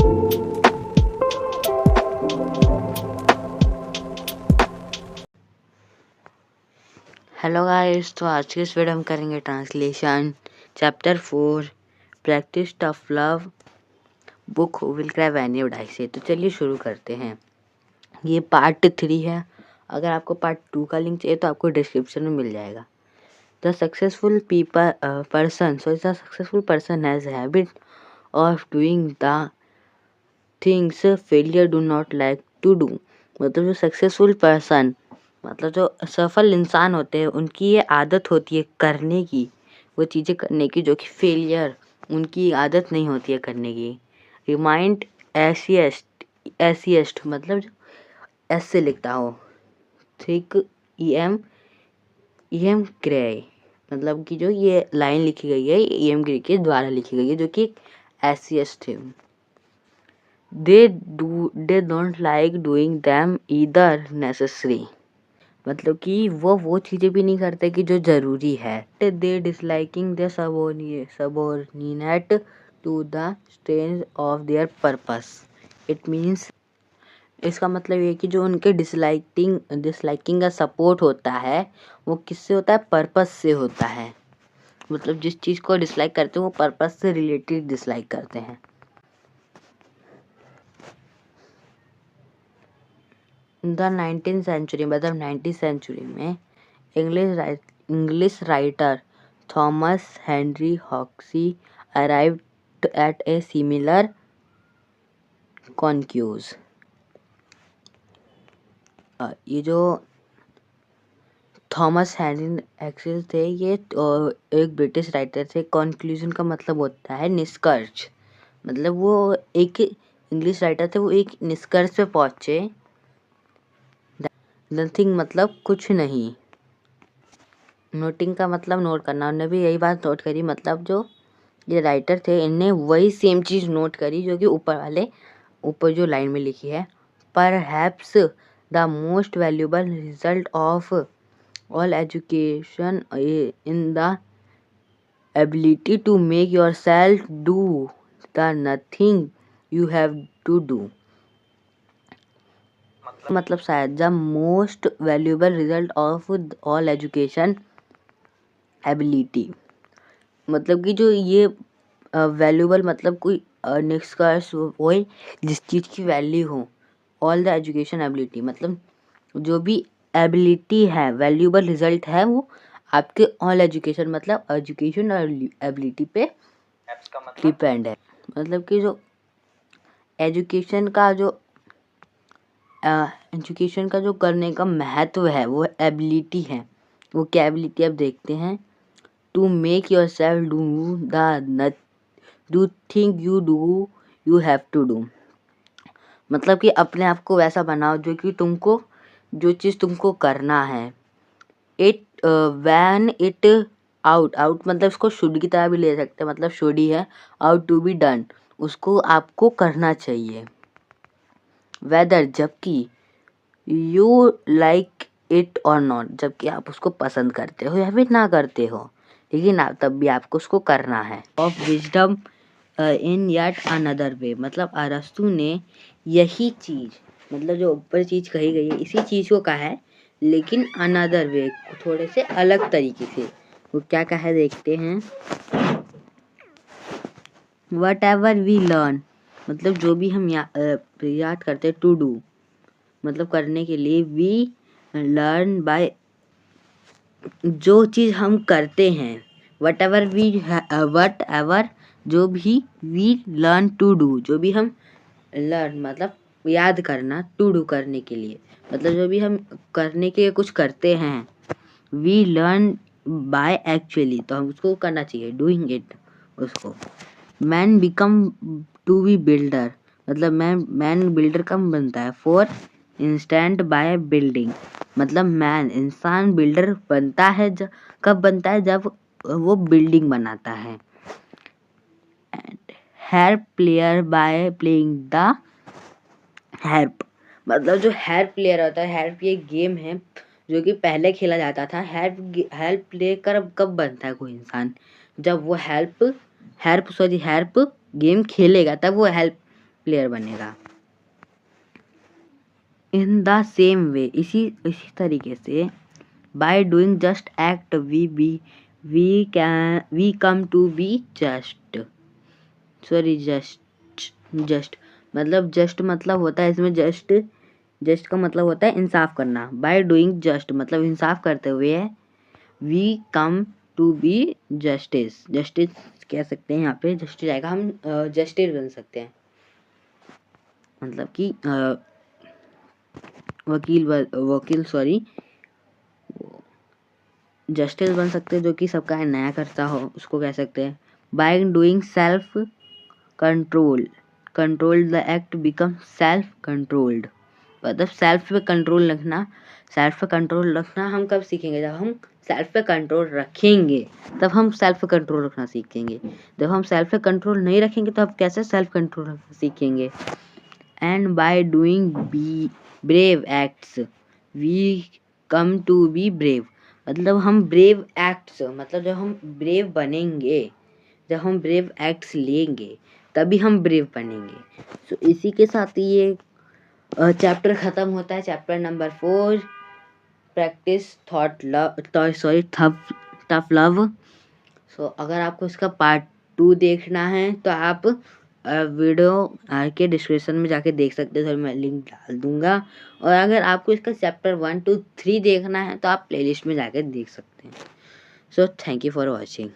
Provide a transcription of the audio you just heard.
Hello guys, तो आज की इस वीडियो हम करेंगे translation chapter 4 practice tough love book will cry when you die से। तो चलिए शुरू करते हैं। ये पार्ट 3 है। अगर आपको पार्ट 2 का लिंक चाहिए तो आपको डिस्क्रिप्शन में मिल जाएगा। The successful person has habit of doing the things failure do not like to do. मतलब जो सक्सेसफुल पर्सन, मतलब जो सफल इंसान होते हैं, उनकी ये आदत होती है करने की, वो चीज़ें करने की जो कि फेलियर उनकी आदत नहीं होती है करने की। रिमाइंड एसिएस्ट मतलब जो एस से लिखता हो, थिक ई एम ग्रे, मतलब कि जो ये लाइन लिखी गई है ई एम ग्रे के द्वारा लिखी गई है, जो कि एसिएस्ट है। They don't like doing them either necessary, मतलब कि वो चीज़ें भी नहीं करते कि जो ज़रूरी है। They disliking the subordinate to the strength of their purpose. It means, इसका मतलब ये कि जो उनके डिसलाइकिंग का सपोर्ट होता है वो किससे होता है? पर्पस से होता है। मतलब जिस चीज़ को डिसलाइक करते हैं वो पर्पस से रिलेटेड डिसलाइक करते हैं। द 19th सेंचुरी, मतलब 19th सेंचुरी में English writer Thomas Henry Huxley arrived at a similar conclusion. ये जो थॉमस हेनरी हॉक्सी थे, ये एक ब्रिटिश राइटर थे। कॉन्क्लूजन का मतलब होता है निष्कर्ष, मतलब वो एक इंग्लिश राइटर थे, वो एक निष्कर्ष पे पहुंचे। नथिंग मतलब कुछ नहीं। नोटिंग का मतलब नोट करना, उन्होंने भी यही बात नोट करी। मतलब जो ये राइटर थे, इनने वही सेम चीज़ नोट करी जो कि ऊपर जो लाइन में लिखी है। Perhaps the most valuable result of all education in the ability to make yourself do the nothing you have to do. मतलब शायद the most valuable result of all education ability, मतलब कि जो ये valuable मतलब कोई निष्कर्ष वही जिस चीज़ की वैल्यू हो। ऑल द एजुकेशन एबिलिटी मतलब जो भी एबिलिटी है, वैल्यूबल रिजल्ट है, वो आपके ऑल एजुकेशन मतलब एजुकेशन और एबिलिटी पे डिपेंड है। मतलब कि जो एजुकेशन का जो करने का महत्व है वो एबिलिटी है। वो क्या एबिलिटी आप देखते हैं? To make yourself do thing you have to do, मतलब कि अपने आप को वैसा बनाओ जो चीज़ तुमको करना है। व्हेन इट आउट मतलब इसको शुड की तरह भी ले सकते हैं, मतलब शुड ही है। आउट टू बी डन, उसको आपको करना चाहिए। वेदर जबकि, यू लाइक इट और नॉट जबकि आप उसको पसंद करते हो या फिर ना करते हो, लेकिन तब भी आपको उसको करना है। Of wisdom in yet another way, मतलब अरस्तु ने यही चीज़, मतलब जो ऊपर चीज़ कही गई है इसी चीज़ को कहा है, लेकिन अनदर वे, थोड़े से अलग तरीके से। वो क्या कहा है देखते हैं। वट एवर वी लर्न, मतलब जो भी हम याद करते हैं, टू डू मतलब करने के लिए, वी लर्न बाय, जो चीज़ हम करते हैं। वट एवर जो भी वी लर्न टू डू, जो भी हम लर्न मतलब याद करना, टू डू करने के लिए, मतलब जो भी हम करने के लिए कुछ करते हैं। वी लर्न बाय एक्चुअली, तो हम उसको करना चाहिए, डूइंग इट उसको। Man become to be builder, मतलब मैन बिल्डर कब बनता है? फॉर इंस्टेंट बाय बिल्डिंग, मतलब मैन इंसान बिल्डर बनता है कब बनता है? जब वो बिल्डिंग बनाता है। Help player by playing the help, मतलब जो हेल्प प्लेयर होता है, हेल्प ये गेम है जो कि पहले खेला जाता था। हेल्प प्ले कर कब बनता है कोई इंसान? जब वो हेल्प गेम खेलेगा, तब वो हेल्प प्लेयर बनेगा। इन द सेम वे, इसी तरीके से, by doing just act we come to be just. Sorry, just मतलब जस्ट मतलब होता है इसमें, जस्ट का मतलब होता है इंसाफ करना। बाय डूइंग जस्ट मतलब इंसाफ करते हुए है। We come to be justice कह सकते हैं, यहाँ पे जस्टिस आएगा, हम जस्टिस बन सकते हैं, मतलब कि वकील सॉरी, जस्टिस बन सकते हैं जो कि सबका न्याय करता हो, उसको कह सकते हैं। By doing self control the act become self controlled, मतलब सेल्फ पे कंट्रोल रखना हम कब सीखेंगे? जब हम सेल्फ पे कंट्रोल रखेंगे तब हम सेल्फ पे कंट्रोल रखना सीखेंगे। जब हम सेल्फ पे कंट्रोल नहीं रखेंगे तो हम कैसे सेल्फ कंट्रोल रखना सीखेंगे? And by doing brave acts we come to be brave, मतलब हम ब्रेव एक्ट्स, मतलब जब हम ब्रेव बनेंगे, जब हम ब्रेव एक्ट्स लेंगे तभी हम ब्रेव बनेंगे। सो इसी के साथ ये चैप्टर ख़त्म होता है, chapter number 4, practice tough love. So अगर आपको इसका पार्ट 2 देखना है तो आप वीडियो के डिस्क्रिप्शन में जाके देख सकते हो, मैं लिंक डाल दूंगा। और अगर आपको इसका चैप्टर 1 to 3 देखना है तो आप प्लेलिस्ट में जाके देख सकते हैं। So thank you for watching.